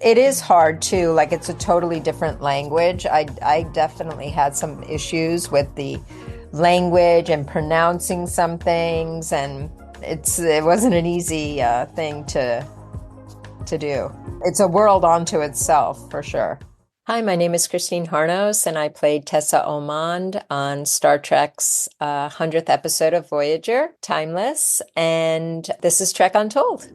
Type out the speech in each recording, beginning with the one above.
It is hard too. Like it's a totally different language. I definitely had some issues with the language and pronouncing some things, and it wasn't an easy thing to do. It's a world unto itself for sure. Hi, my name is Christine Harnos, and I played Tessa Omond on Star Trek's 100th episode of Voyager, Timeless, and this is Trek Untold.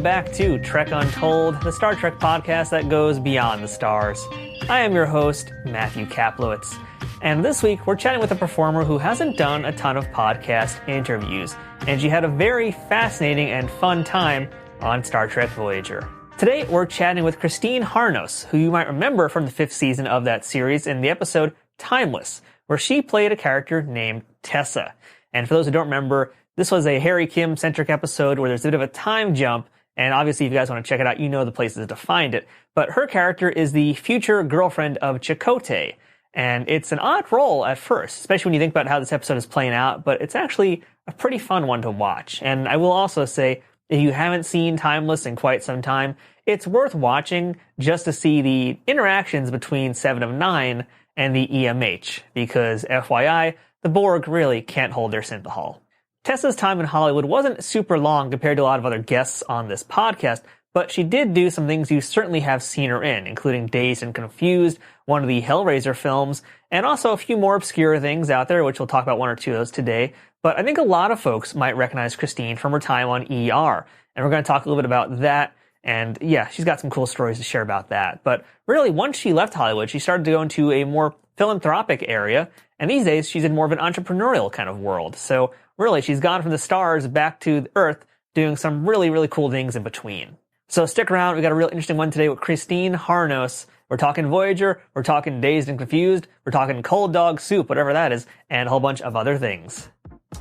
Back to Trek Untold, the Star Trek podcast that goes beyond the stars. I am your host, Matthew Kaplowitz, and this week we're chatting with a performer who hasn't done a ton of podcast interviews, and she had a very fascinating and fun time on Star Trek Voyager. Today we're chatting with Christine Harnos, who you might remember from the 5th season of that series in the episode Timeless, where she played a character named Tessa. And for those who don't remember, this was a Harry Kim-centric episode where there's a bit of a time jump. And obviously, if you guys want to check it out, you know the places to find it. But her character is the future girlfriend of Chakotay. And it's an odd role at first, especially when you think about how this episode is playing out. But it's actually a pretty fun one to watch. And I will also say, if you haven't seen Timeless in quite some time, it's worth watching just to see the interactions between Seven of Nine and the EMH. Because, FYI, the Borg really can't hold their synthahol. Tessa's time in Hollywood wasn't super long compared to a lot of other guests on this podcast, but she did do some things you certainly have seen her in, including Dazed and Confused, one of the Hellraiser films, and also a few more obscure things out there, which we'll talk about one or two of those today. But I think a lot of folks might recognize Christine from her time on ER, and we're going to talk a little bit about that. And yeah, she's got some cool stories to share about that. But really, once she left Hollywood, she started to go into a more philanthropic area, and these days she's in more of an entrepreneurial kind of world. So really, she's gone from the stars back to the Earth, doing some really, really cool things in between. So stick around. We got a real interesting one today with Christine Harnos. We're talking Voyager, we're talking Dazed and Confused, we're talking cold dog soup, whatever that is, and a whole bunch of other things.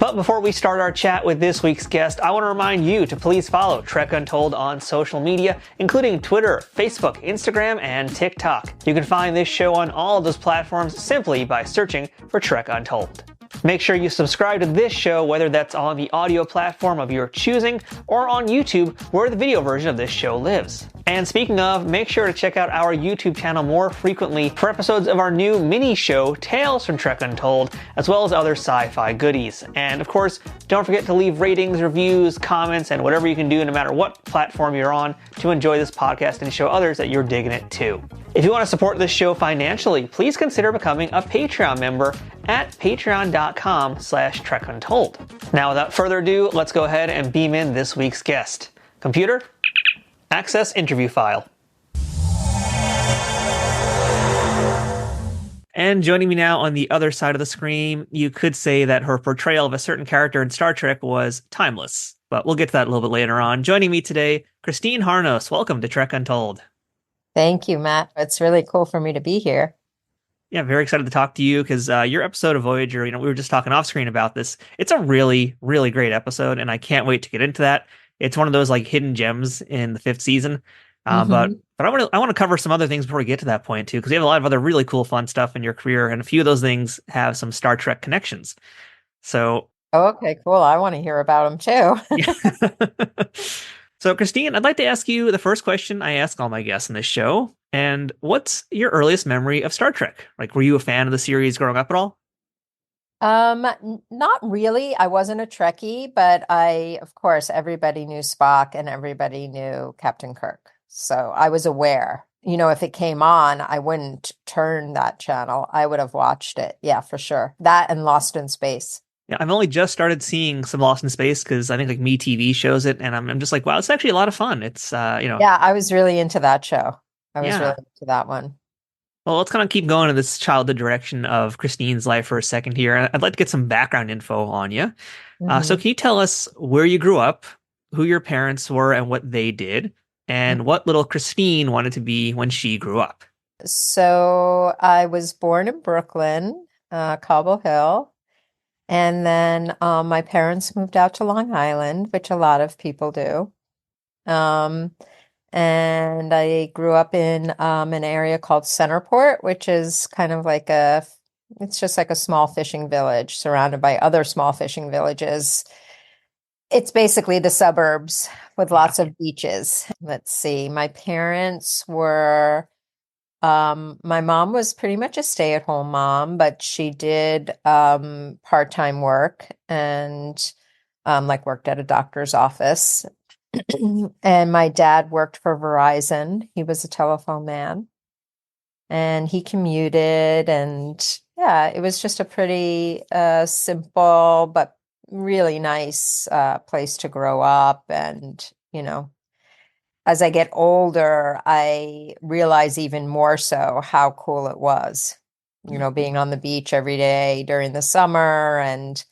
But before we start our chat with this week's guest, I want to remind you to please follow Trek Untold on social media, including Twitter, Facebook, Instagram, and TikTok. You can find this show on all of those platforms simply by searching for Trek Untold. Make sure you subscribe to this show, whether that's on the audio platform of your choosing or on YouTube, where the video version of this show lives. And speaking of, make sure to check out our YouTube channel more frequently for episodes of our new mini show, Tales from Trek Untold, as well as other sci-fi goodies. And of course, don't forget to leave ratings, reviews, comments, and whatever you can do no matter what platform you're on to enjoy this podcast and show others that you're digging it too. If you want to support this show financially, please consider becoming a Patreon member at patreon.com/trekuntold. Now, without further ado, let's go ahead and beam in this week's guest. Computer, access interview file. And joining me now on the other side of the screen, you could say that her portrayal of a certain character in Star Trek was timeless, but we'll get to that a little bit later on. Joining me today, Christine Harnos. Welcome to Trek Untold. Thank you, Matt. It's really cool for me to be here. Yeah, very excited to talk to you because your episode of Voyager, we were just talking off screen about this. It's a really, really great episode, and I can't wait to get into that. It's one of those like hidden gems in the 5th season. But I want to cover some other things before we get to that point too, because you have a lot of other really cool, fun stuff in your career, and a few of those things have some Star Trek connections. So, okay, cool. I want to hear about them too. Yeah. So, Christine, I'd like to ask you the first question I ask all my guests on this show. And what's your earliest memory of Star Trek? Like, were you a fan of the series growing up at all? Not really. I wasn't a Trekkie, but of course, everybody knew Spock and everybody knew Captain Kirk. So I was aware. If it came on, I wouldn't turn that channel. I would have watched it. Yeah, for sure. That and Lost in Space. Yeah, I've only just started seeing some Lost in Space because I think like MeTV shows it, and I'm just like, wow, it's actually a lot of fun. It's Yeah, I was really into that show. I was really into that one. Well, let's kind of keep going in this childhood direction of Christine's life for a second here. I'd like to get some background info on you. So Hmm. can you tell us where you grew up, who your parents were, and what they did, and what little Christine wanted to be when she grew up? So I was born in Brooklyn, Cobble Hill, and then my parents moved out to Long Island, which a lot of people do. Um, and I grew up in an area called Centerport, which is kind of like it's just like a small fishing village surrounded by other small fishing villages. It's basically the suburbs with Yeah. lots of beaches. Let's see, my parents were, my mom was pretty much a stay-at-home mom, but she did part-time work and like worked at a doctor's office. And my dad worked for Verizon. He was a telephone man and he commuted. And yeah, it was just a pretty simple but really nice place to grow up. And, as I get older, I realize even more so how cool it was, being on the beach every day during the summer and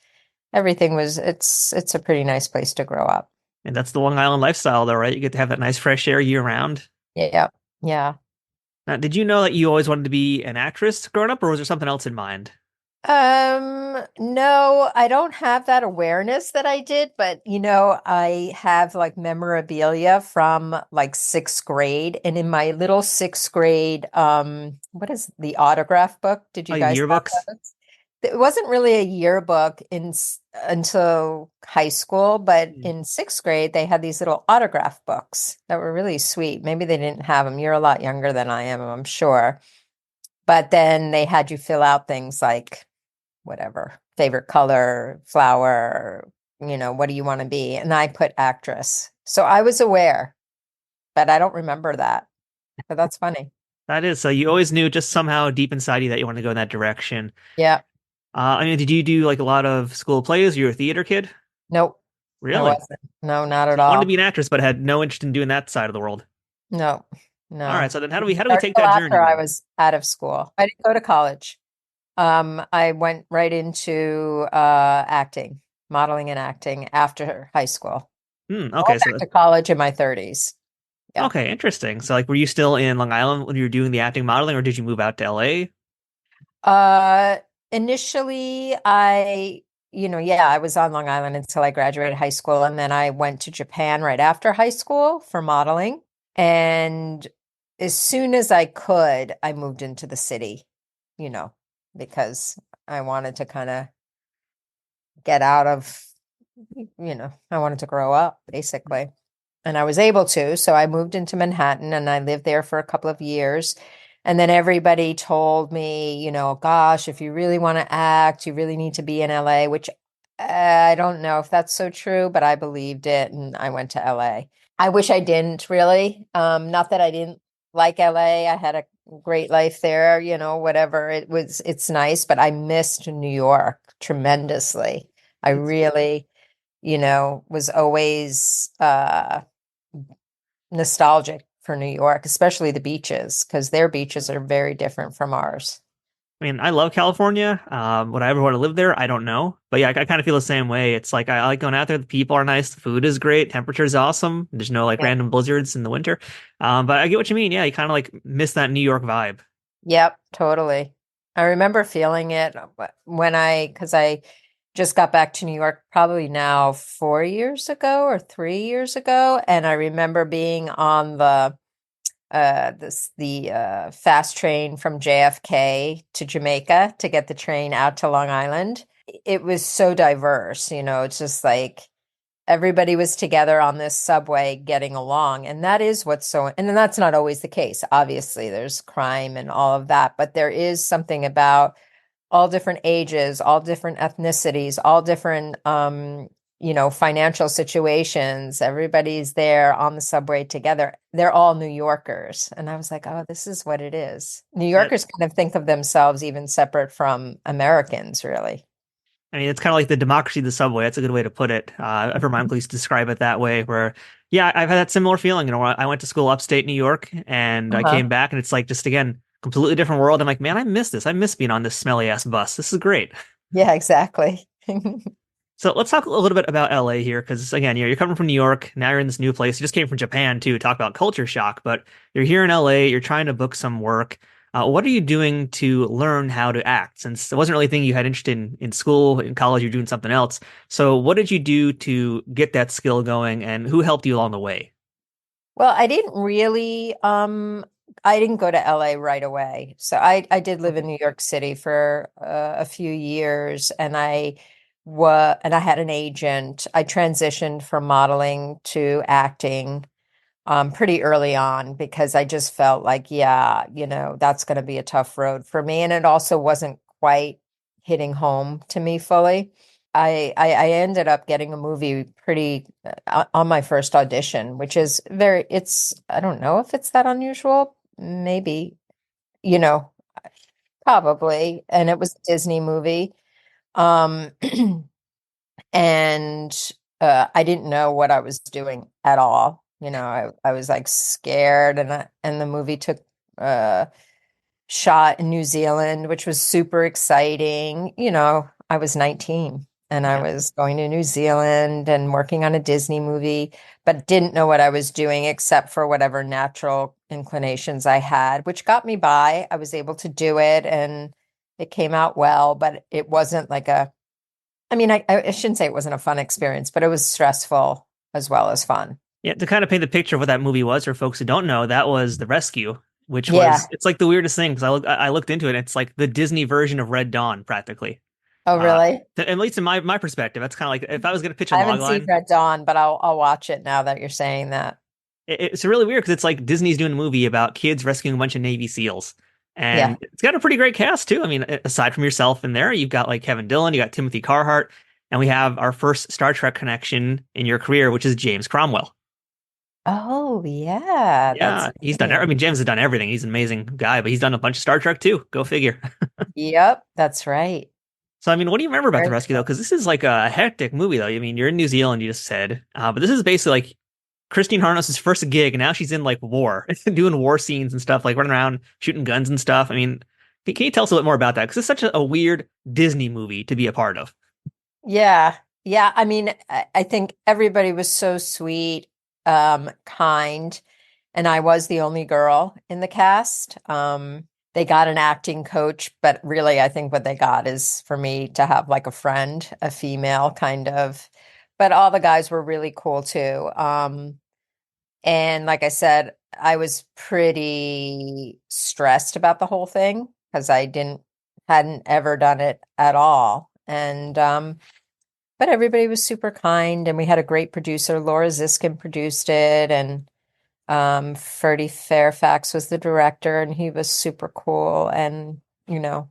everything it's a pretty nice place to grow up. And that's the Long Island lifestyle, though, right? You get to have that nice fresh air year round. Yeah. Yeah. Now, did you know that you always wanted to be an actress growing up, or was there something else in mind? No, I don't have that awareness that I did, but I have like memorabilia from like sixth grade. And in my little sixth grade, what is the autograph book? Did Oh, you the guys have yearbooks? those? It wasn't really a yearbook until high school, but Mm. in sixth grade, they had these little autograph books that were really sweet. Maybe they didn't have them. You're a lot younger than I am, I'm sure. But then they had you fill out things like whatever, favorite color, flower, what do you want to be? And I put actress. So I was aware, but I don't remember that. But that's funny. That is, so you always knew just somehow deep inside you that you wanted to go in that direction. Yeah. I mean, did you do like a lot of school plays? You were a theater kid? Nope. I Really? wasn't. No, not So at you wanted to all. be an actress, but had no interest in doing that side of the world. No, All right, no. so then Didn't how do we start take till that journey after I then? was out of school. I didn't go to college. I went right into acting, modeling and acting after high school. I Okay, went so back to college in my 30s. Yeah. okay, interesting. So like, were you still in Long Island when you were doing the acting modeling, or did you move out to LA? Uh, Initially, yeah, I was on Long Island until I graduated high school, and then I went to Japan right after high school for modeling. And as soon as I could, I moved into the city, you know, because I wanted to kind of get out of, I wanted to grow up, basically. And I was able to. So I moved into Manhattan and I lived there for a couple of years. And then everybody told me, gosh, if you really want to act, you really need to be in LA, which I don't know if that's so true, but I believed it and I went to LA. I wish I didn't really. Not that I didn't like LA. I had a great life there, whatever. It's nice, but I missed New York tremendously. I really, was always nostalgic for New York, especially the beaches, because their beaches are very different from ours. I mean, I love California. Would I ever want to live there? I don't know. But yeah, I kind of feel the same way. It's like I like going out there. The people are nice. The food is great. Temperature's awesome. There's no like Yeah. random blizzards in the winter. But I get what you mean. Yeah, you kind of like miss that New York vibe. Yep, totally. I remember feeling it because I just got back to New York probably now 4 years ago or 3 years ago, and I remember being on the fast train from JFK to Jamaica to get the train out to Long Island. It was so diverse, it's just like everybody was together on this subway getting along. And that is and then that's not always the case. Obviously, there's crime and all of that, but there is something about all different ages, all different ethnicities, all different financial situations. Everybody's there on the subway together. They're all New Yorkers. And I was like, oh, this is what it is. New That Yorkers kind of think of themselves even separate from Americans, really. I mean, it's kind of like the democracy of the subway. That's a good way to put it. I've heard my uncle used to describe it that way. Where, yeah, I've had that similar feeling. I went to school upstate New York, and I Uh-huh. came back, and it's like just again completely different world. I'm like, man, I miss this. I miss being on this smelly ass bus. This is great. Yeah, exactly. So let's talk a little bit about LA here, because again, you're coming from New York, now you're in this new place. You just came from Japan too. Talk about culture shock, but you're here in LA. You're trying to book some work. What are you doing to learn how to act? Since it wasn't really a thing you had interested in school, in college, you're doing something else. So what did you do to get that skill going, and who helped you along the way? Well, I didn't go to LA right away. So I did live in Okay. New York City for a few years, and I had an agent. I transitioned from modeling to acting pretty early on because I just felt like, yeah, that's going to be a tough road for me. And it also wasn't quite hitting home to me fully. I ended up getting a movie pretty on my first audition, which is I don't know if it's that unusual, maybe, you know, probably. And it was a Disney movie. Um, and I didn't know what I was doing at all. I was like scared, and the movie took uh, shot in New Zealand, which was super exciting. I was 19 and I Yeah. was going to New Zealand and working on a Disney movie, but didn't know what I was doing except for whatever natural inclinations I had, which got me by. I was able to do it and it came out well, but it wasn't like I shouldn't say it wasn't a fun experience, but it was stressful as well as fun. Yeah, to kind of paint the picture of what that movie was for folks who don't know, that was The Rescue, which was Yeah. it's like the weirdest thing because I looked into it. It's like the Disney version of Red Dawn, practically. Oh, really? At least in my perspective, that's kind of like if I was going to pitch a I log haven't seen line, Red Dawn, but I'll watch it now that you're saying that. it's really weird because it's like Disney's doing a movie about kids rescuing a bunch of Navy SEALs, Yeah. and it's got a pretty great cast too. I mean, aside from yourself in there, you've got like Kevin Dillon, you got Timothy Carhart, and we have our first Star Trek connection in your career, which is James Cromwell. Oh, yeah, that's Yeah, he's done. I right. mean, James has done everything. He's an amazing guy, but he's done a bunch of Star Trek too. Go figure. Yep, that's right. So, I mean, what do you remember about The Very Rescue though? cool. Because this is like a hectic movie though. I mean, you're in New Zealand, you just said, but this is basically like Christine Harnos' first gig, and now she's in like war, doing war scenes and stuff, like running around shooting guns and stuff. I mean, can you tell us a bit more about that? Because it's such a weird Disney movie to be a part of. Yeah. Yeah. I mean, I think everybody was so sweet, kind, and I was the only girl in the cast. They got an acting coach, but really, I think what they got is for me to have like a friend, a female kind of. But all the guys were really cool too. And like I said, I was pretty stressed about the whole thing because hadn't ever done it at all. And but everybody was super kind, and we had a great producer. Laura Ziskin produced it, and Ferdy Fairfax was the director, and he was super cool and, you know,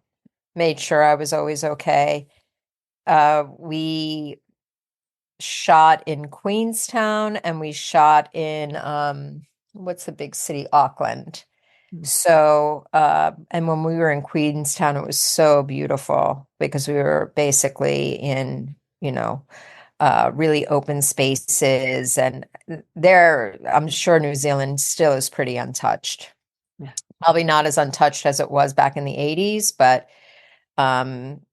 made sure I was always okay. We shot in Queenstown and we shot in what's the big city? Auckland. So, and when we were in Queenstown, it was so beautiful because we were basically in, really open spaces. And there, I'm sure New Zealand still is pretty untouched. Yeah. Probably not as untouched as it was back in the 80s, but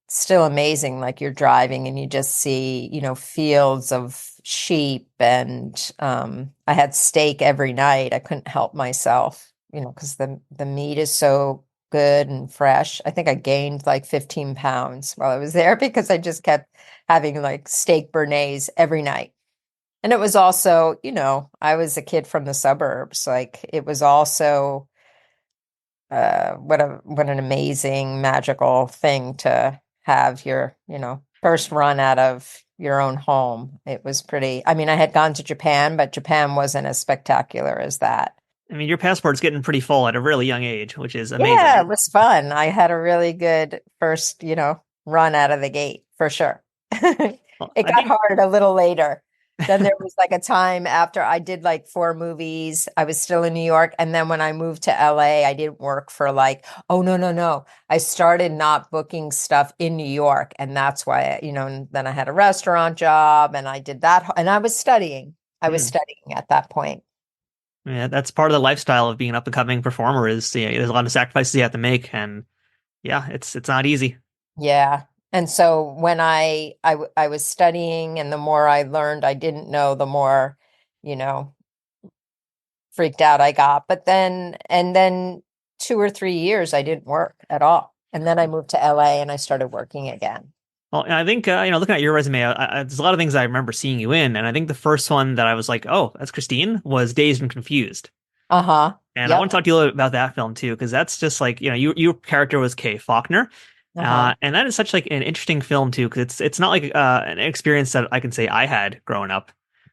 still amazing. Like you're driving and you just see, fields of sheep, and I had steak every night. I couldn't help myself, because the meat is so good and fresh. I think I gained like 15 pounds while I was there because I just kept having like steak béarnaise every night. And it was also, I was a kid from the suburbs. Like it was also what an amazing magical thing to have your, first run out of your own home. It was pretty, I mean, I had gone to Japan, but Japan wasn't as spectacular as that. I mean, your passport's getting pretty full at a really young age, which is amazing. Yeah, it was fun. I had a really good first, run out of the gate for sure. Well, It I got think hard a little later. Then there was like a time after I did like four movies. I was still in New York. And then when I moved to LA, I didn't work for like, oh, no, no, no. I started not booking stuff in New York. And that's why, and then I had a restaurant job and I did that. And I was studying. I was hmm, studying at that point. yeah, that's part of the lifestyle of being an up and coming performer is there's a lot of sacrifices you have to make, and yeah, it's not easy. Yeah. And so when I was studying, and the more I learned I didn't know, the more, you know, freaked out I got. But then 2 or 3 years I didn't work at all. And then I moved to LA and I started working again. Well, and I think looking at your resume, there's a lot of things I remember seeing you in, and I think the first one that I was like, "Oh, that's Christine," was Dazed and Confused. Uh-huh. And I want Yep. to talk to you a little bit about that film too, because that's just like, your character was Kaye Faulkner. Uh-huh. And that is such like an interesting film too, because it's not like an experience that I can say I had growing up,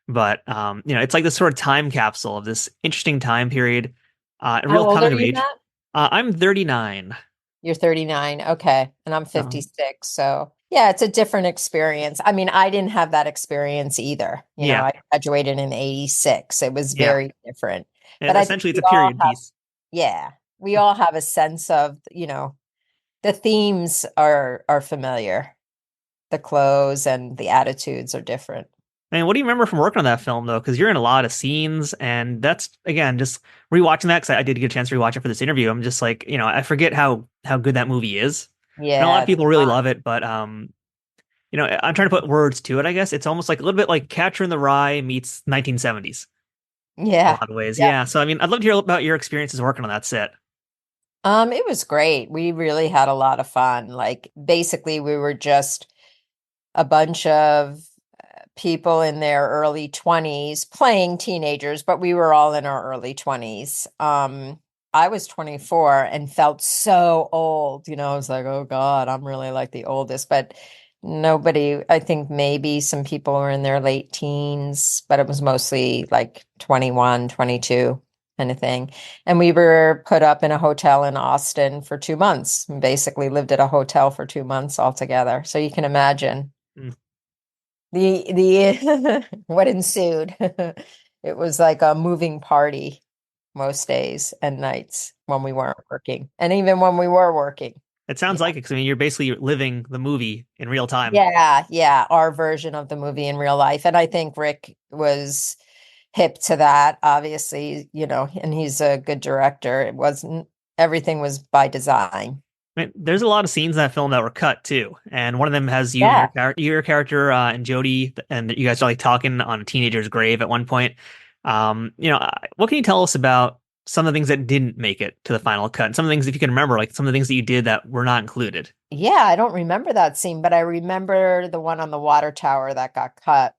but it's like this sort of time capsule of this interesting time period, a How real old are coming of you, age. Matt? I'm 39. You're 39. Okay. And I'm So 56. So, yeah, it's a different experience. I mean, I didn't have that experience either. yeah, I graduated in 86. It was yeah. very different. But I think Essentially, it's we a all period have, piece. yeah, we all have a sense of, the themes are familiar. The clothes and the attitudes are different. And what do you remember from working on that film though? Because you're in a lot of scenes, and that's again just rewatching that because I did get a chance to rewatch it for this interview. I'm just like, I forget how good that movie is. I know a lot Yeah, of it's people really fun. love it, but I'm trying to put words to it. I guess it's almost like a little bit like Catcher in the Rye meets 1970s in a Yeah. lot of ways. Yep. Yeah. So I mean, I'd love to hear about your experiences working on that set. It was great. We really had a lot of fun. Like basically we were just a bunch of people in their early 20s playing teenagers, but we were all in our early 20s. I was 24 and felt so old. I was like, oh God, I'm really like the oldest. But nobody, I think maybe some people were in their late teens, but it was mostly like 21, 22 kind of thing. And we were put up in a hotel in Austin for 2 months, and basically lived at a hotel for 2 months altogether. So you can imagine Mm. the what ensued. It was like a moving party most days and nights when we weren't working, and even when we were working. It sounds Yeah. like it, 'cause I mean, you're basically living the movie in real time. Yeah, yeah, our version of the movie in real life. And I think Rick was hip to that, obviously, and he's a good director. It wasn't everything was by design. I mean, there's a lot of scenes in that film that were cut too, and one of them has you and Yeah. your character and Jody, and you guys are like talking on a teenager's grave at one point. What can you tell us about some of the things that didn't make it to the final cut, and some of the things if you can remember, like some of the things that you did that were not included? Yeah, I don't remember that scene, but I remember the one on the water tower that got cut.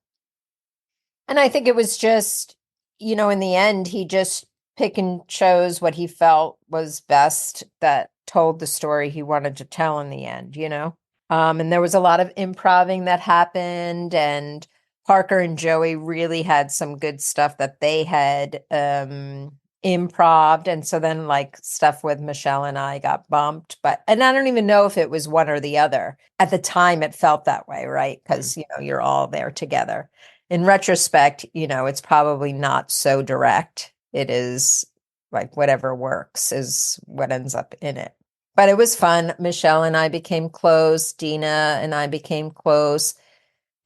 And I think it was just, in the end, he just pick and chose what he felt was best that told the story he wanted to tell in the end. And there was a lot of improving that happened, and Parker and Joey really had some good stuff that they had improved. And so then like stuff with Michelle and I got bumped, and I don't even know if it was one or the other. At the time it felt that way, right? Mm. Because you're all there together. In retrospect, it's probably not so direct. It is like whatever works is what ends up in it. But it was fun. Michelle and I became close. Dina and I became close.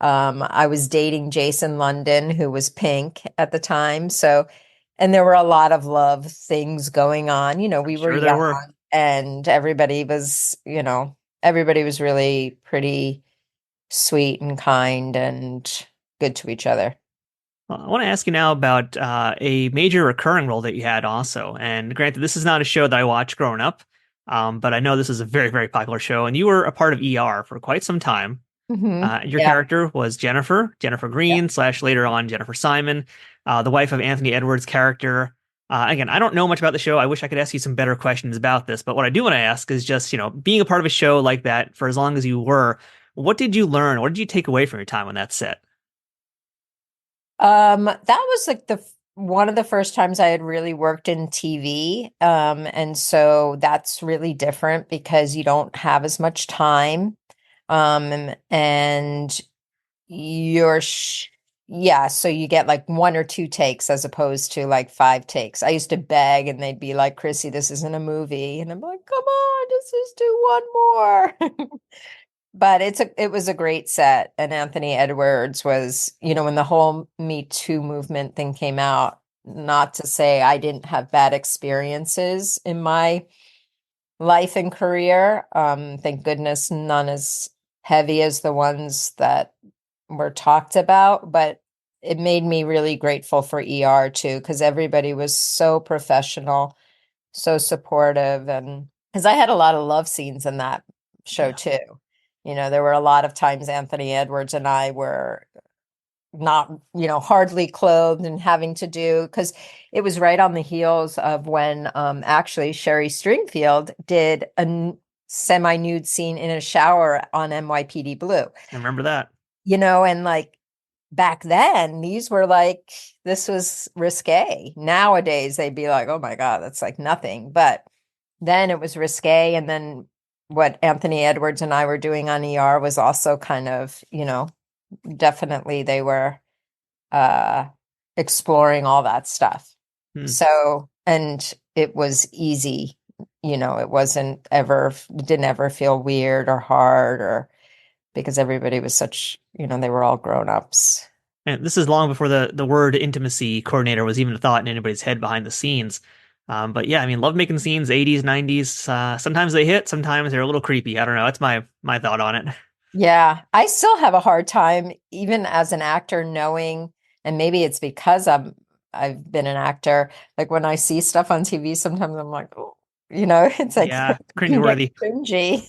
I was dating Jason London, who was Pink at the time. So, and there were a lot of love things going on. I'm We were sure there young, were. and everybody was really pretty sweet and kind and good to each other. Well, I want to ask you now about a major recurring role that you had also. And granted, this is not a show that I watched growing up, but I know this is a very, very popular show, and you were a part of ER for quite some time. Your Yeah. character was Jennifer Yeah. Greene slash later on Jennifer Simon, the wife of Anthony Edwards' character. Again, I don't know much about the show. I wish I could ask you some better questions about this, but what I do want to ask is just, being a part of a show like that for as long as you were, what did you learn? What did you take away from your time on that set? That was like one of the first times I had really worked in TV. And so that's really different because you don't have as much time. And you're yeah, so you get like one or two takes as opposed to like five takes. I used to beg and they'd be like, Chrissy, this isn't a movie. And I'm like, come on, just do one more. But it was a great set. And Anthony Edwards was, when the whole Me Too movement thing came out, not to say I didn't have bad experiences in my life and career. Thank goodness none as heavy as the ones that were talked about, but it made me really grateful for ER too, because everybody was so professional, so supportive, and because I had a lot of love scenes in that show Yeah. too. There were a lot of times Anthony Edwards and I were not, hardly clothed and having to do, because it was right on the heels of when actually Sherry Stringfield did a semi-nude scene in a shower on NYPD Blue. I remember that. And like back then, this was risque. Nowadays, they'd be like, oh my God, that's like nothing. But then it was risque. And then what Anthony Edwards and I were doing on ER was also kind of, definitely they were exploring all that stuff. So, and it was easy, it didn't ever feel weird or hard, or because everybody was they were all grown-ups. And this is long before the word intimacy coordinator was even a thought in anybody's head behind the scenes. But yeah, I mean, love making scenes, 80s, 90s. Sometimes they hit, sometimes they're a little creepy. I don't know. That's my thought on it. Yeah, I still have a hard time, even as an actor, knowing, and maybe it's because I've been an actor. Like when I see stuff on TV, sometimes I'm like, oh, it's like Yeah, it can get cringeworthy. cringy.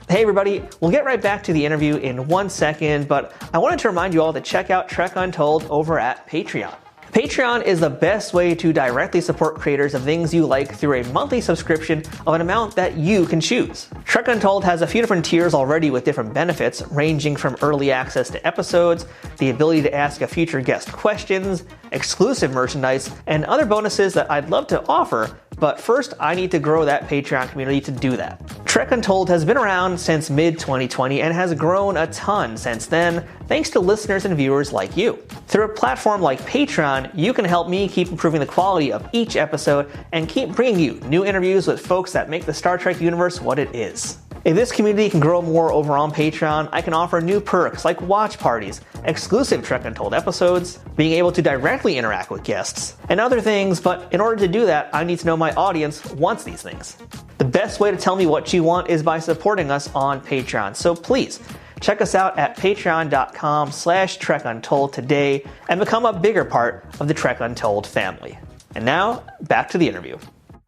Hey everybody, we'll get right back to the interview in 1 second, but I wanted to remind you all to check out Trek Untold over at Patreon. Patreon is the best way to directly support creators of things you like through a monthly subscription of an amount that you can choose. Trek Untold has a few different tiers already with different benefits, ranging from early access to episodes, the ability to ask a future guest questions, exclusive merchandise, and other bonuses that I'd love to offer, but first I need to grow that Patreon community to do that. Trek Untold has been around since mid-2020 and has grown a ton since then, thanks to listeners and viewers like you. Through a platform like Patreon, you can help me keep improving the quality of each episode and keep bringing you new interviews with folks that make the Star Trek universe what it is. If this community can grow more over on Patreon, I can offer new perks like watch parties, exclusive Trek Untold episodes, being able to directly interact with guests, and other things, but in order to do that, I need to know my audience wants these things. The best way to tell me what you want is by supporting us on Patreon, so please, check us out at patreon.com/TrekUntold today and become a bigger part of the Trek Untold family. And now, back to the interview.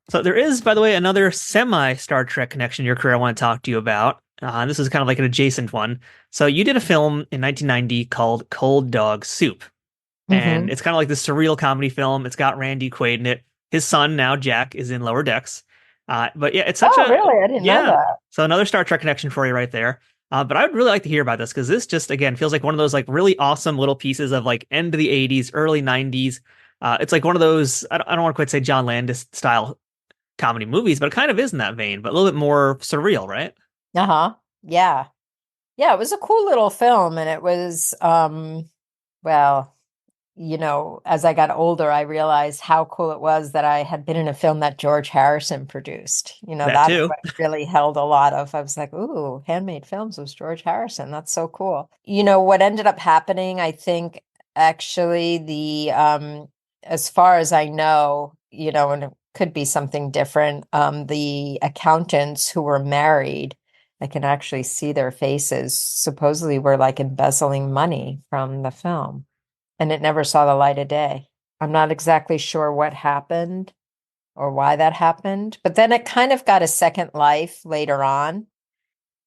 So there is, by the way, another semi-Star Trek connection in your career I want to talk to you about. This is kind of like an adjacent one. So you did a film in 1990 called Cold Dog Soup. And it's kind of like this surreal comedy film. It's got Randy Quaid in it. His son, now Jack, is in Lower Decks. But yeah, it's such a... really? I didn't know that. So another Star Trek connection for you right there. But I would really like to hear about this because this just, again, feels like one of those like really awesome little pieces of like end of the 80s, early 90s. It's like one of those, I don't want to quite say John Landis style comedy movies, but it kind of is in that vein, but a little bit more surreal, right? Uh-huh. Yeah. Yeah, it was a cool little film, and it was well, as I got older, I realized how cool it was that I had been in a film that George Harrison produced. That That's too. what really held a lot of. I was like, ooh, handmade films with George Harrison. That's so cool. What ended up happening, I think actually as far as I know, and it could be something different, the accountants who were married, I can actually see their faces, supposedly were like embezzling money from the film. And it never saw the light of day. I'm not exactly sure what happened or why that happened, but then it kind of got a second life later on.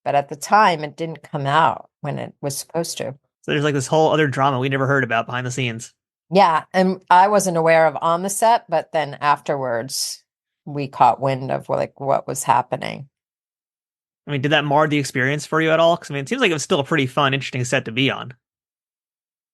But at the time, it didn't come out when it was supposed to. So there's like this whole other drama we never heard about behind the scenes. Yeah, and I wasn't aware of on the set, but then afterwards, we caught wind of like what was happening. I mean, did that mar the experience for you at all? Because I mean, it seems like it was still a pretty fun, interesting set to be on.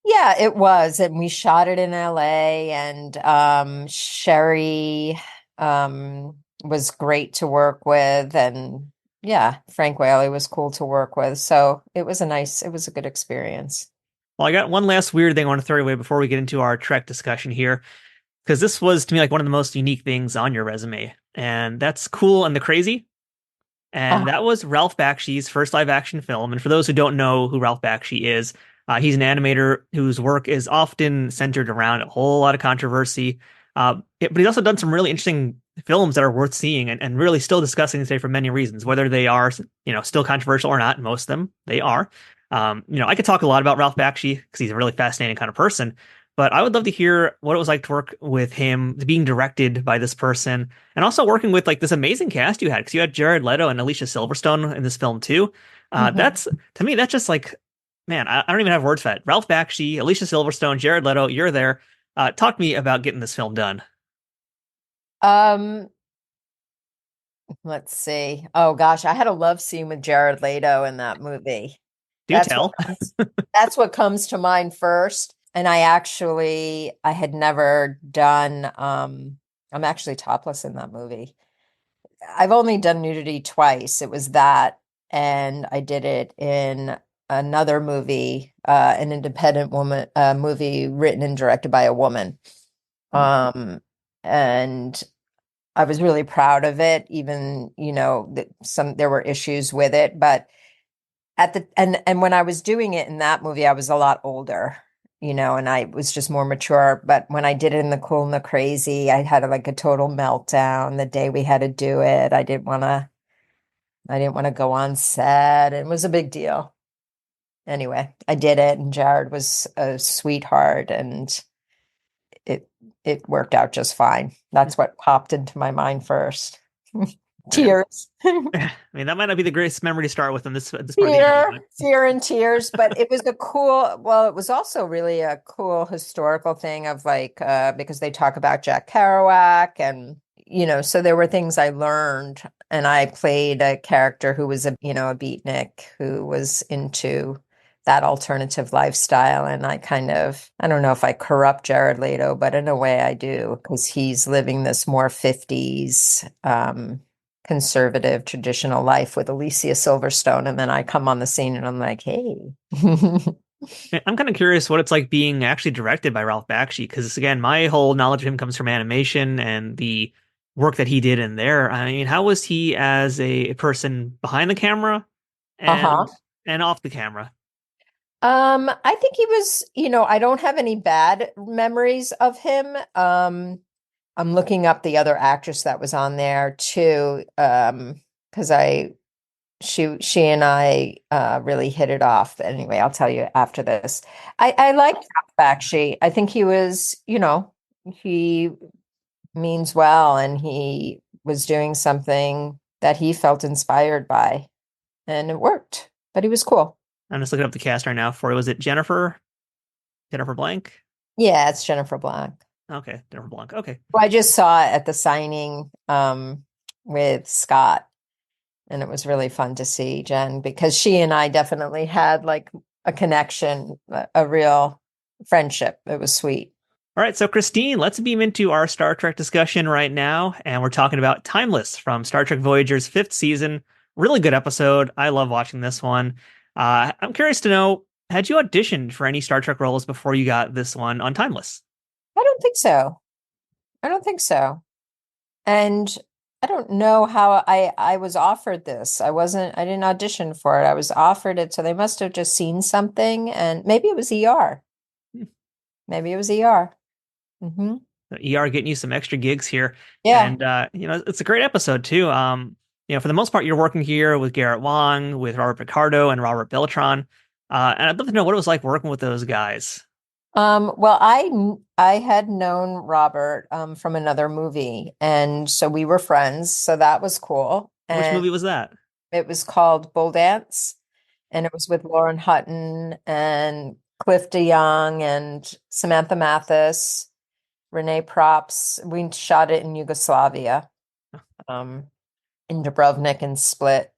Yeah, it was. And we shot it in LA, and Sherry was great to work with. And yeah, Frank Whaley was cool to work with. So it was a good experience. Well, I got one last weird thing I want to throw away before we get into our Trek discussion here, because this was to me like one of the most unique things on your resume, and that's Cool and the Crazy. And that was Ralph Bakshi's first live action film. And for those who don't know who Ralph Bakshi is, he's an animator whose work is often centered around a whole lot of controversy. But he's also done some really interesting films that are worth seeing and really still discussing today for many reasons, whether they are, still controversial or not. Most of them, they are. I could talk a lot about Ralph Bakshi because he's a really fascinating kind of person, but I would love to hear what it was like to work with him, being directed by this person, and also working with like this amazing cast you had, because you had Jared Leto and Alicia Silverstone in this film too. Mhm. That's to me, that's just like, man, I don't even have words for that. Ralph Bakshi, Alicia Silverstone, Jared Leto, you're there. Talk to me about getting this film done. Um, let's see. Oh gosh, I had a love scene with Jared Leto in that movie. Do That's what tell. comes, that's what comes to mind first. And I had never done I'm actually topless in that movie. I've only done nudity twice. It was that, and I did it in another movie, an independent woman movie written and directed by a woman. Um, and I was really proud of it, even, that there were issues with it, but and when I was doing it in that movie, I was a lot older, and I was just more mature. But when I did it in The Cool and the Crazy, I had like a total meltdown the day we had to do it. I didn't want to go on set. It was a big deal. Anyway, I did it, and Jared was a sweetheart, and it it worked out just fine. That's what popped into my mind first. Tears. I mean, that might not be the greatest memory to start with in this part of the interview, Fear, fear and tears, but it was it was also really a cool historical thing of like, because they talk about Jack Kerouac and, so there were things I learned, and I played a character who was a beatnik who was into that alternative lifestyle. And I don't know if I corrupt Jared Leto, but in a way I do, because he's living this more 50s, conservative traditional life with Alicia Silverstone, and then I come on the scene and I'm like, hey. I'm kind of curious what it's like being actually directed by Ralph Bakshi, because again, my whole knowledge of him comes from animation and the work that he did in there. I mean, how was he as a person behind the camera and Uh-huh. and off the camera? I think he was, I don't have any bad memories of him. I'm looking up the other actress that was on there too, because she and I really hit it off. Anyway, I'll tell you after this. I liked Bakshi. I think he was, he means well, and he was doing something that he felt inspired by, and it worked. But he was cool. I'm just looking up the cast right now for, was it Jennifer Blank? Yeah, it's Jennifer Black. Okay, Jennifer Blanc. Okay. Well, I just saw it at the signing with Scott, and it was really fun to see Jen, because she and I definitely had like a connection, a real friendship. It was sweet. All right, so Christine, let's beam into our Star Trek discussion right now, and we're talking about Timeless from Star Trek Voyager's fifth season. Really good episode. I love watching this one. I'm curious to know, had you auditioned for any Star Trek roles before you got this one on Timeless? I don't think so. I don't think so. And I don't know how I was offered this. I didn't audition for it. I was offered it, so they must have just seen something, and maybe it was ER. Maybe it was ER. Hmm. ER getting you some extra gigs here, Yeah. and it's a great episode too. For the most part, you're working here with Garrett Wang, with Robert Picardo, and Robert Beltran. And I'd love to know what it was like working with those guys. Well, I had known Robert from another movie, and so we were friends. So that was cool. Which And movie was that? it was called Bull Dance, and it was with Lauren Hutton and Cliff DeYoung and Samantha Mathis, Renee Props. We shot it in Yugoslavia, um, in Dubrovnik and Split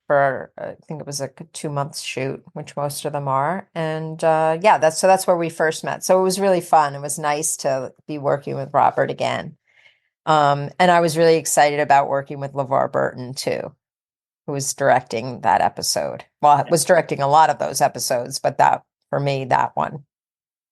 for I think it was like a 2 month shoot, which most of them are. And yeah, that's where we first met. So it was really fun. It was nice to be working with Robert again. And I was really excited about working with LeVar Burton too, who was directing that episode. Well, was directing a lot of those episodes, but that for me, that one.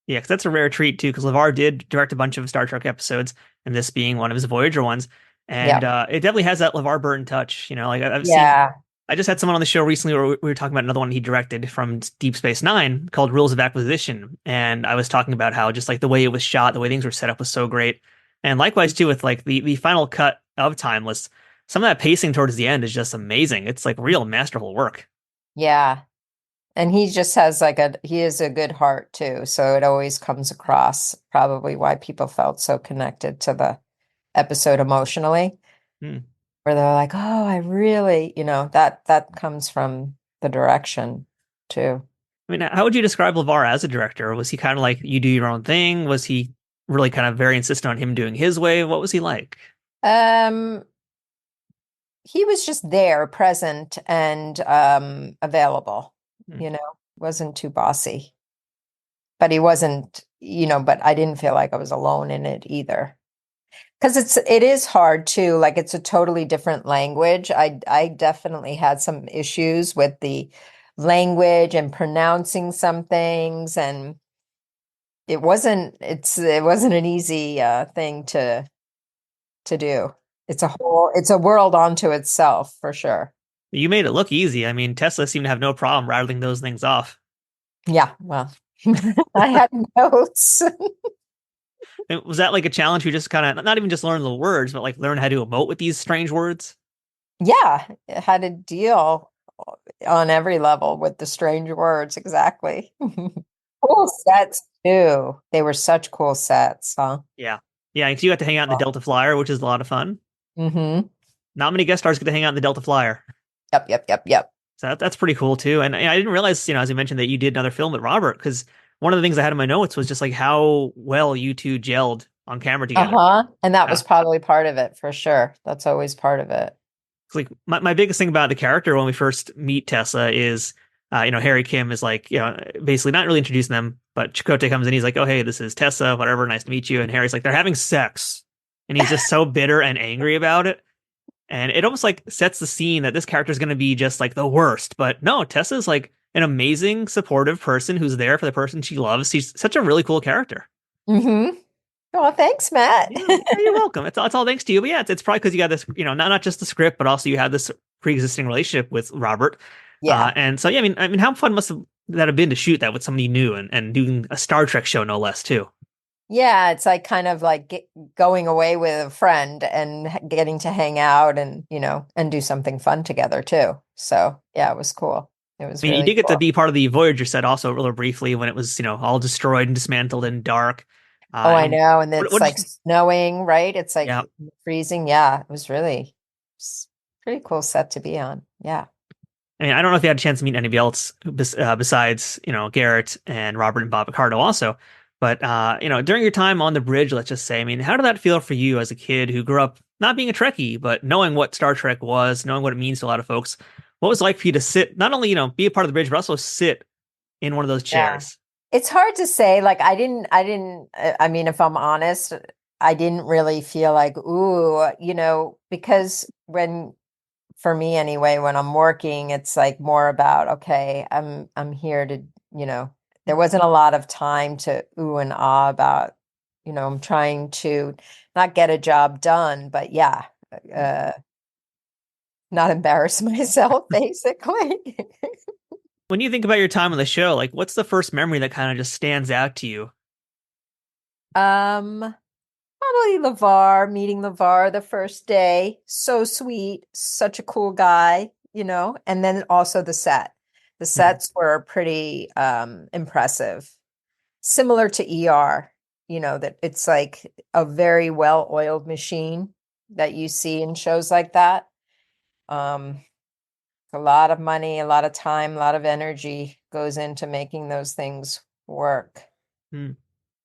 Yeah, because that's a rare treat too. Because LeVar did direct a bunch of Star Trek episodes, and this being one of his Voyager ones, and Yeah. it definitely has that LeVar Burton touch. Like I've seen. Yeah. I just had someone on the show recently where we were talking about another one he directed from Deep Space Nine called Rules of Acquisition, and I was talking about how just like the way it was shot, the way things were set up was so great, and likewise too with like the final cut of Timeless, some of that pacing towards the end is just amazing. It's like real masterful work. Yeah. And he just has like he is a good heart too. So it always comes across probably why people felt so connected to the episode emotionally, Hmm. where they're like, oh, I really, that comes from the direction too. I mean, how would you describe LeVar as a director? Was he kind of like you do your own thing? Was he really kind of very insistent on him doing his way? What was he like? Um, he was just there, present and available, Hmm. wasn't too bossy. But he wasn't, but I didn't feel like I was alone in it either. Because it is hard too. Like it's a totally different language. I definitely had some issues with the language and pronouncing some things, and it wasn't an easy thing to do. It's a world unto itself for sure. You made it look easy. I mean, Tesla seemed to have no problem rattling those things off. Yeah, well, I had notes. And was that like a challenge? You just kind of not even just learn the words, but like learn how to emote with these strange words? Yeah, it had to deal on every level with the strange words. Exactly. Cool sets too. They were such cool sets, huh? Yeah. Yeah, because you got to hang out in the Delta Flyer, which is a lot of fun. Mm-hmm. Not many guest stars get to hang out in the Delta Flyer. Yep, yep, yep, yep. So that's pretty cool too. And I didn't realize, as you mentioned, that you did another film with Robert, because one of the things I had in my notes was just like how well you two gelled on camera together. Uh-huh. And that Yeah. was probably part of it for sure. That's always part of it. It's like my biggest thing about the character when we first meet Tessa is, Harry Kim is like, basically not really introducing them, but Chakotay comes in, he's like, oh, hey, this is Tessa, whatever, nice to meet you. And Harry's like, they're having sex. And he's just so bitter and angry about it. And it almost like sets the scene that this character is going to be just like the worst. But no, Tessa's like an amazing, supportive person who's there for the person she loves. She's such a really cool character. Mm-hmm. Oh, thanks, Matt. Yeah, you're welcome. It's all thanks to you. But yeah, it's probably because you got this, not just the script, but also you have this pre-existing relationship with Robert. Yeah. And so yeah, I mean, how fun must that have been to shoot that with somebody new and doing a Star Trek show, no less, too. Yeah, it's like kind of like going away with a friend and getting to hang out and, and do something fun together too. So, yeah, it was cool. It was I mean, you really did get to cool. be part of the Voyager set also really briefly when it was, all destroyed and dismantled and dark. Oh, I And know. And it's what did like you, snowing, right? It's like yeah. freezing. Yeah, it was really pretty cool set to be on. Yeah. I mean, I don't know if you had a chance to meet anybody else besides, Garrett and Robert and Bob Picardo also. But, during your time on the bridge, let's just say, I mean, how did that feel for you as a kid who grew up not being a Trekkie, but knowing what Star Trek was, knowing what it means to a lot of folks? What was it like for you to sit, not only, be a part of the bridge, but also sit in one of those Yeah. chairs? It's hard to say. Like, I mean, if I'm honest, I didn't really feel like, ooh, because for me anyway, when I'm working, it's like more about, okay, I'm here to, there wasn't a lot of time to ooh and ah about, I'm trying to not get a job done, but yeah, uh, not embarrass myself, basically. When you think about your time on the show, like, what's the first memory that kind of just stands out to you? Um, Probably LeVar, meeting LeVar the first day. So sweet, such a cool guy, and then also the set. The Hmm. sets were pretty impressive. Similar to ER, that it's like a very well-oiled machine that you see in shows like that. Um, a lot of money, a lot of time, a lot of energy goes into making those things work Hmm.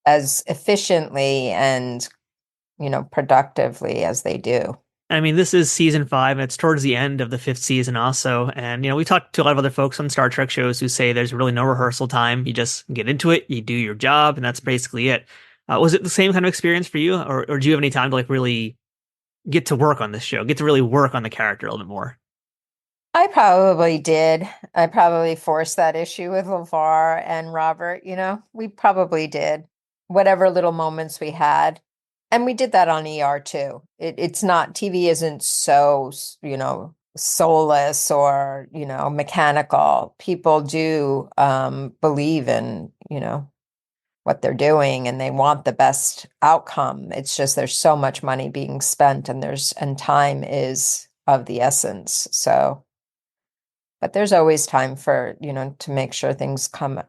as efficiently and productively as they do. I mean, this is season 5, and it's towards the end of the 5th season also. And, we talked to a lot of other folks on Star Trek shows who say there's really no rehearsal time. You just get into it, you do your job, and that's basically it. Was it the same kind of experience for you, or do you have any time to like really get to work on this show, get to really work on the character a little bit more? I probably did. I probably forced that issue with LeVar and Robert, we probably did. Whatever little moments we had. And we did that on ER too. It's not, TV isn't so, soulless or, mechanical. People do believe in, what they're doing and they want the best outcome. It's just there's so much money being spent and time is of the essence. So, but there's always time for, to make sure things come,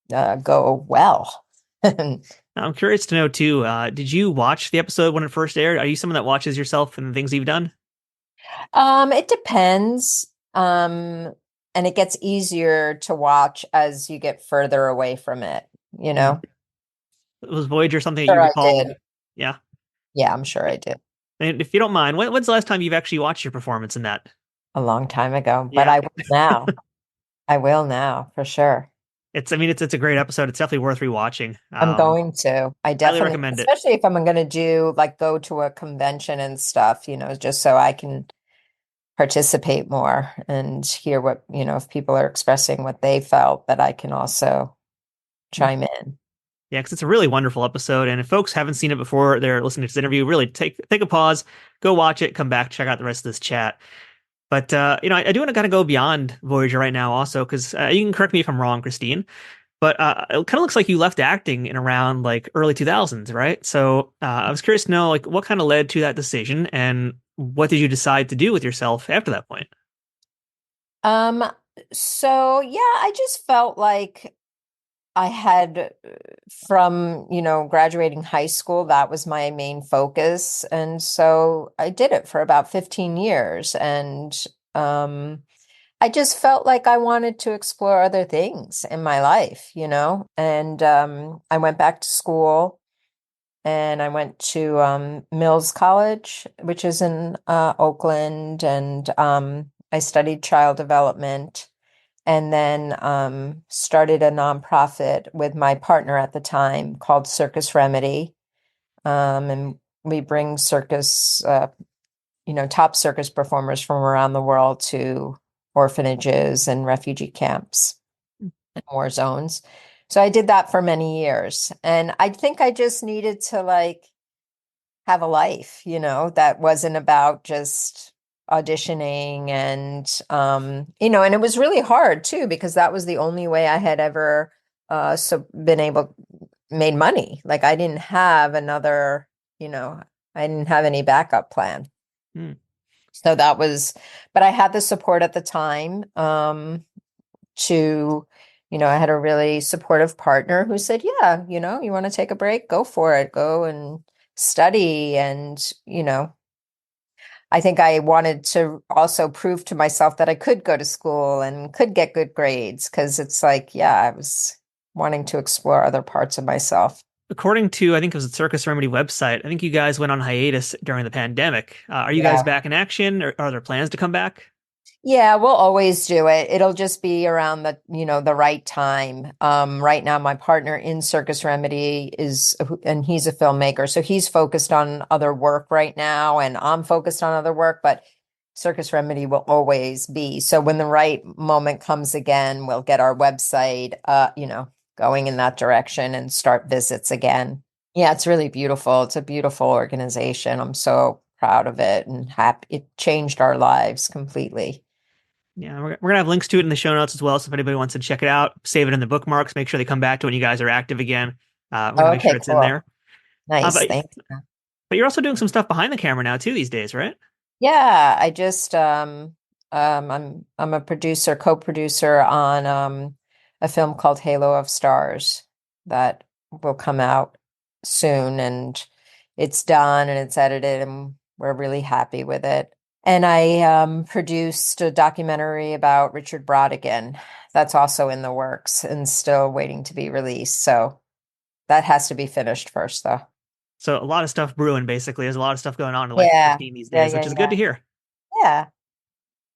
go well. I'm curious to know too, did you watch the episode when it first aired? Are you someone that watches yourself and the things you've done? It depends. And it gets easier to watch as you get further away from it, you Hmm. know? Was Voyager something that you Sure, I recall? did. Yeah. Yeah, I'm sure I did And if you don't mind, when's the last time you've actually watched your performance in that? a long time ago, but Yeah. I will now. I will now for sure. I mean, it's a great episode. It's definitely worth rewatching. I'm going to. I Highly definitely, recommend it. especially if I'm going to do like go to a convention and stuff, just so I can participate more and hear what, if people are expressing what they felt, that I can also Hmm. chime in. Yeah, because it's a really wonderful episode. And if folks haven't seen it before they're listening to this interview, really take a pause, go watch it, come back, check out the rest of this chat. But I do want to kind of go beyond Voyager right now, also, because you can correct me if I'm wrong, Christine. But it kind of looks like you left acting in around like early 2000s, right? So I was curious to know like what kind of led to that decision, and what did you decide to do with yourself after that point? Um, so yeah, I just felt like I had from, graduating high school, that was my main focus. And so I did it for about 15 years. And I just felt like I wanted to explore other things in my life, And I went back to school and I went to Mills College, which is in Oakland, and I studied child development and then started a nonprofit with my partner at the time called Circus Remedy. And we bring top circus performers from around the world to orphanages and refugee camps and war zones. So I did that for many years. And I think I just needed to have a life, that wasn't about just auditioning and it was really hard too because that was the only way I had ever been able made money. Like I didn't have another, you know, I didn't have any backup plan. Hmm. So that was, but I had the support at the time to I had a really supportive partner who said, yeah, you want to take a break, go for it, go and study. And I think I wanted to also prove to myself that I could go to school and could get good grades because it's like, yeah, I was wanting to explore other parts of myself. According to, I think it was the Circus Remedy website, I think you guys went on hiatus during the pandemic. Are you guys Yeah. back in action, or are there plans to come back? Yeah, we'll always do it. It'll just be around the right time. Right now, my partner in Circus Remedy and he's a filmmaker, so he's focused on other work right now, and I'm focused on other work, but Circus Remedy will always be. So when the right moment comes again, we'll get our website, going in that direction and start visits again. Yeah, it's really beautiful. It's a beautiful organization. I'm so proud of it and happy. It changed our lives completely. Yeah, we're gonna have links to it in the show notes as well. So if anybody wants to check it out, save it in the bookmarks. Make sure they come back to when you guys are active again. We're gonna make Okay, sure it's in cool. there. Uh, Nice. but Thanks. but you're also doing some stuff behind the camera now too these days, right? Yeah, I just I'm a producer, co-producer on a film called Halo of Stars that will come out soon and it's done and it's edited and we're really happy with it. And I produced a documentary about Richard Brodigan that's also in the works and still waiting to be released. So that has to be finished first though. So a lot of stuff brewing. Basically, there's a lot of stuff going on in the life of Yeah. Christine these Yeah, days, yeah, which is good yeah. to hear. Yeah.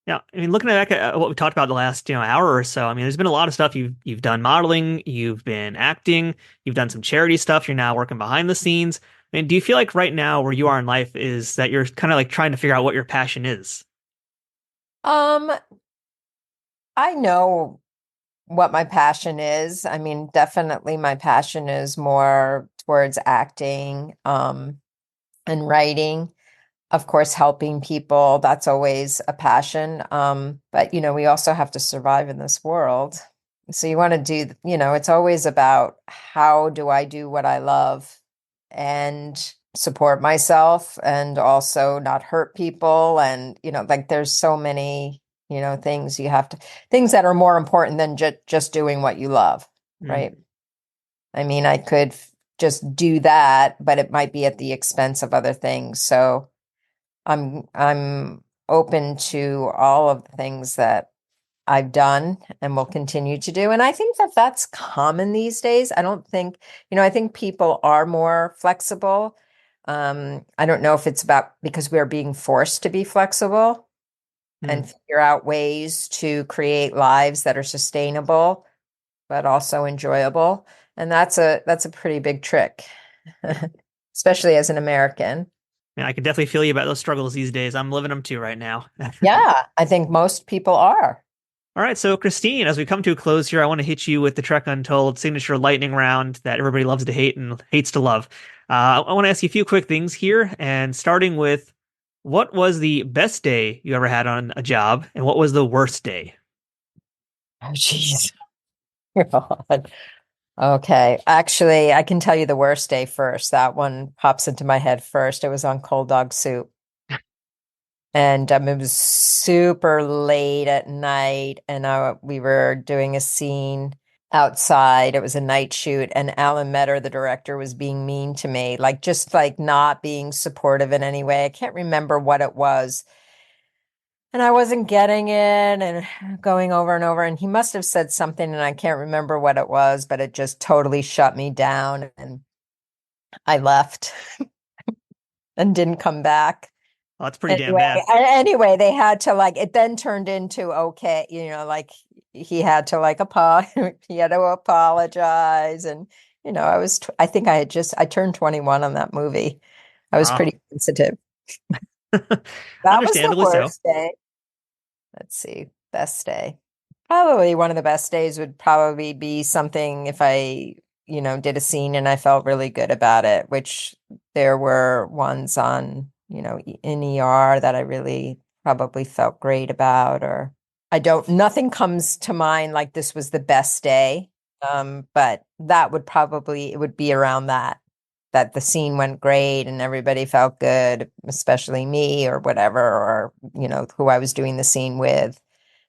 Yeah, I mean, looking back at what we talked about the last hour or so, I mean, there's been a lot of stuff you've done modeling, you've been acting, you've done some charity stuff. You're now working behind the scenes. I mean, do you feel like right now where you are in life is that you're kind of like trying to figure out what your passion is? Um, I know what my passion is. I mean, definitely my passion is more towards acting, and writing. Of course, helping people, that's always a passion. But we also have to survive in this world, So you want to do, it's always about how do I do what I love and support myself and also not hurt people. And, like there's so many, things you have to, things that are more important than just doing what you love, Mm. right? I mean, I could just do that, but it might be at the expense of other things. So I'm open to all of the things that I've done and will continue to do. And I think that that's common these days. I don't think, I think people are more flexible. I don't know if it's about because we're being forced to be flexible and Mm. figure out ways to create lives that are sustainable, but also enjoyable. And that's a pretty big trick, Yeah. especially as an American. Yeah, I can definitely feel you about those struggles these days. I'm living them too right now. Yeah, I think most people are. All right, so Christine, as we come to a close here, I want to hit you with the Trek Untold signature lightning round that everybody loves to hate and hates to love. I want to ask you a few quick things here, and starting with what was the best day you ever had on a job, and what was the worst day? Oh, jeez. God. Okay. Actually, I can tell you the worst day first. That one pops into my head first. It was on cold dog soup. And it was super late at night, and we were doing a scene outside. It was a night shoot, and Alan Metter, the director, was being mean to me, like just like not being supportive in any way. I can't remember what it was. And I wasn't getting it and going over and over. And he must have said something, and I can't remember what it was, but it just totally shut me down. And I left and didn't come back. Oh, that's pretty damn Anyway, bad. anyway, they had to like it then turned into okay, like he had to like he had to apologize. And I think I turned 21 on that movie. I was Wow. pretty sensitive. That was the Understandably so. worst day. Let's see, best day. Probably one of the best days would probably be something if I, did a scene and I felt really good about it, which there were ones on, in ER that I really probably felt great about, or nothing comes to mind like this was the best day. But it would be around that the scene went great and everybody felt good, especially me or whatever, or, who I was doing the scene with.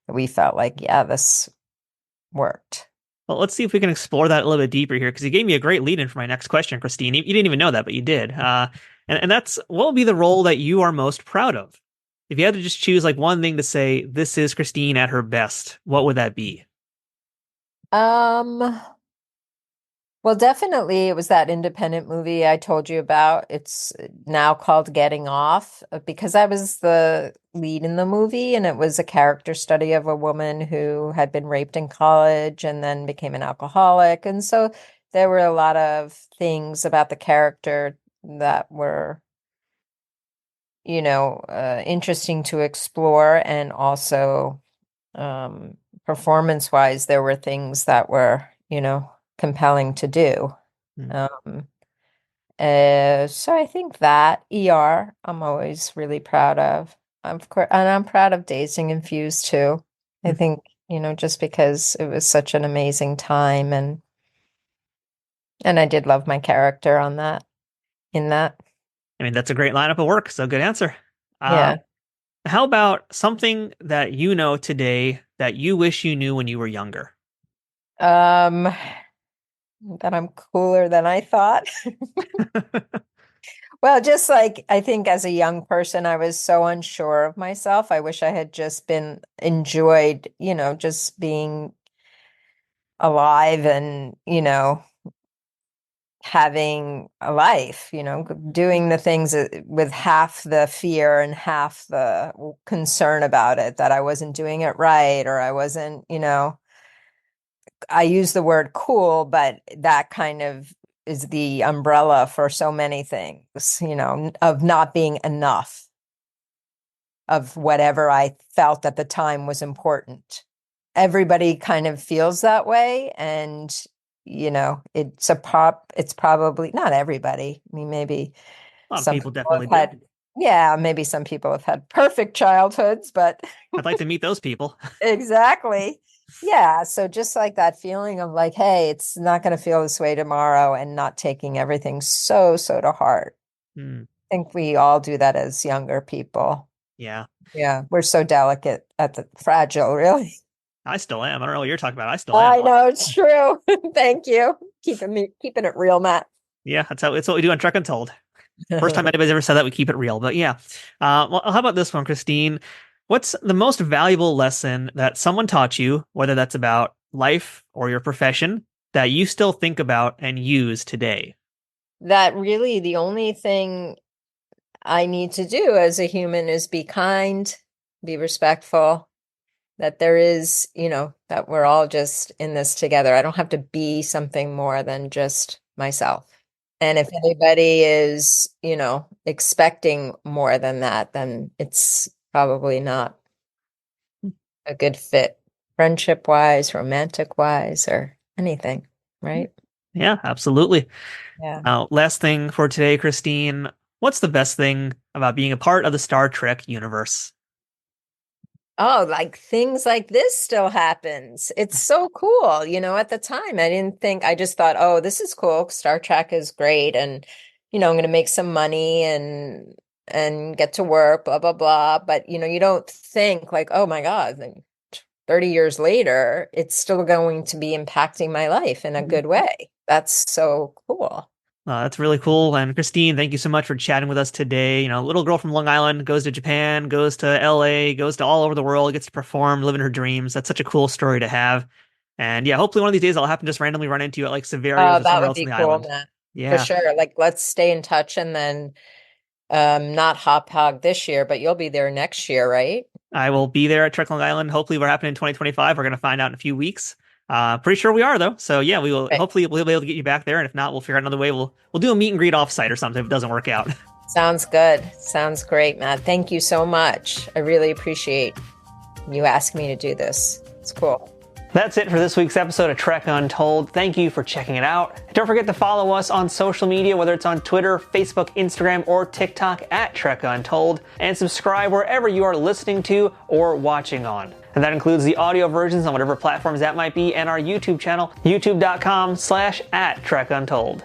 We felt like, yeah, this worked. Well, let's see if we can explore that a little bit deeper here, because you gave me a great lead in for my next question, Christine. You didn't even know that, but you did. And that's what will be the role that you are most proud of? If you had to just choose like one thing to say, this is Christine at her best, what would that be? Um, well, definitely it was that independent movie I told you about. It's now called Getting Off because I was the lead in the movie, and it was a character study of a woman who had been raped in college and then became an alcoholic. And so there were a lot of things about the character that were, interesting to explore. And also, performance wise, there were things that were, compelling to do. Hmm. Um, so I think that ER, I'm always really proud of. Of course, and I'm proud of Dazed and Confused too. I Hmm. think, just because it was such an amazing time, and I did love my character on that in that. I mean, that's a great lineup of work, so good answer. Uh, Yeah. how about something that you know today that you wish you knew when you were younger? Um, that I'm cooler than I thought. Well, just like I think as a young person, I was so unsure of myself. I wish I had just been enjoyed, just being alive and, having a life, doing the things with half the fear and half the concern about it, that I wasn't doing it right, or I wasn't, I use the word cool, but that kind of is the umbrella for so many things, of not being enough of whatever I felt at the time was important. Everybody kind of feels that way. And, it's probably not everybody. I mean, maybe A lot of some people people definitely have do. yeah, maybe some people have had perfect childhoods, but I'd like to meet those people. exactly. Yeah, so just like that feeling of like, hey, it's not going to feel this way tomorrow, and not taking everything so to heart. Hmm. I think we all do that as younger people. Yeah, Yeah, we're so delicate at the fragile, really. I still am. I don't know what you're talking about. I still am. I know it's true. Thank you. Keeping it real, Matt. Yeah, it's what we do on Trek Untold. First time anybody's ever said that, we keep it real. But yeah. Well, how about this one, Christine? What's the most valuable lesson that someone taught you, whether that's about life or your profession, that you still think about and use today? That really the only thing I need to do as a human is be kind, be respectful, that there is, that we're all just in this together. I don't have to be something more than just myself. And if anybody is, expecting more than that, then it's probably not a good fit, friendship wise, romantic wise, or anything, right? Yeah, absolutely. Yeah. Last thing for today, Christine. What's the best thing about being a part of the Star Trek universe? Oh, like things like this still happens. It's so cool. At the time, I didn't think, I just thought, oh, this is cool. Star Trek is great. And, I'm going to make some money and get to work, blah, blah, blah. But, you don't think like, oh my God, like 30 years later, it's still going to be impacting my life in a good way. That's so cool. That's really cool. And Christine, thank you so much for chatting with us today. Little girl from Long Island goes to Japan, goes to LA, goes to all over the world, gets to perform, living her dreams. That's such a cool story to have. And yeah, hopefully one of these days I'll happen to just randomly run into you at like Severios Oh, or that somewhere would else on be the cool, island. man. For Yeah, sure. Like, let's stay in touch and then not hop hog this year, but you'll be there next year, right? I will be there at Trek Long Island. Hopefully we're happening in 2025. We're going to find out in a few weeks. Pretty sure we are though. So yeah, we will. Right. Hopefully we'll be able to get you back there. And if not, we'll figure out another way. We'll do a meet and greet offsite or something if it doesn't work out. Sounds good. Sounds great, Matt. Thank you so much. I really appreciate you asking me to do this. It's cool. That's it for this week's episode of Trek Untold. Thank you for checking it out. Don't forget to follow us on social media, whether it's on Twitter, Facebook, Instagram, or TikTok at Trek Untold, and subscribe wherever you are listening to or watching on. And that includes the audio versions on whatever platforms that might be, and our YouTube channel, youtube.com/@TrekUntold.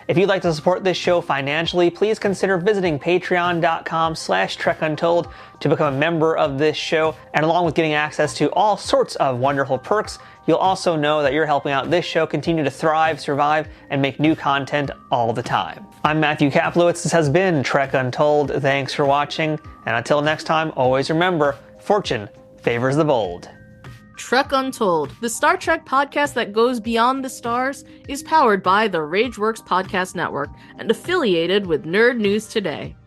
If you'd like to support this show financially, please consider visiting patreon.com/TrekUntold to become a member of this show. And along with getting access to all sorts of wonderful perks, you'll also know that you're helping out this show continue to thrive, survive, and make new content all the time. I'm Matthew Kaplowitz. This has been Trek Untold. Thanks for watching. And until next time, always remember, fortune favors the bold. Trek Untold, the Star Trek podcast that goes beyond the stars, is powered by the Rageworks Podcast Network and affiliated with Nerd News Today.